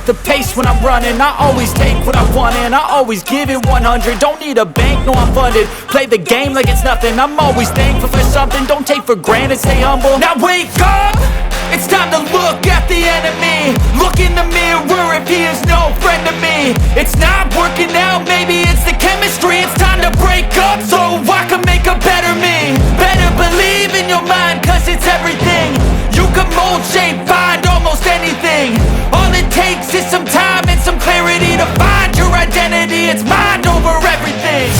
the pace when I'm running. I always take what I want and I always give it 100. Don't need a bank, no I'm funded. Play the game like it's nothing. I'm always thankful for something. Don't take for granted, stay humble. Now wake up! It's time to look at the enemy. Look in the mirror if he is no friend to me. It's not working out, maybe it's the chemistry. It's time to break up so I can make a better me. Better believe in your mind, cause it's everything. You can mold, shape, find almost anything. All it takes is some time and some clarity to find your identity. It's mind over everything.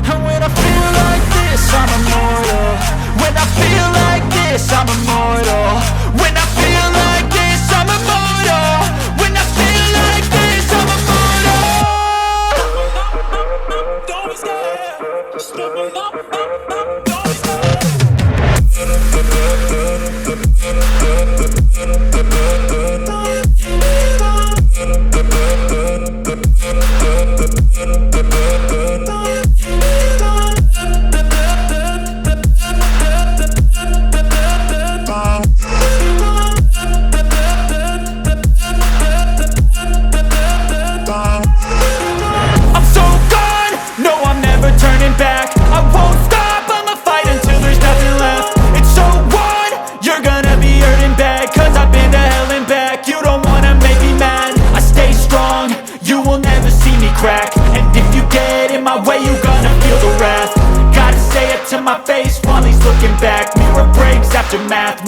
And when I feel like this, I'm immortal. When I feel like this, I'm immortal. When I feel like this, I'm immortal. When I feel like this, I'm immortal. Don't be scared. Just don't be crack. And if you get in my way, you gonna feel the wrath. Gotta say it to my face while he's looking back. Mirror breaks after math.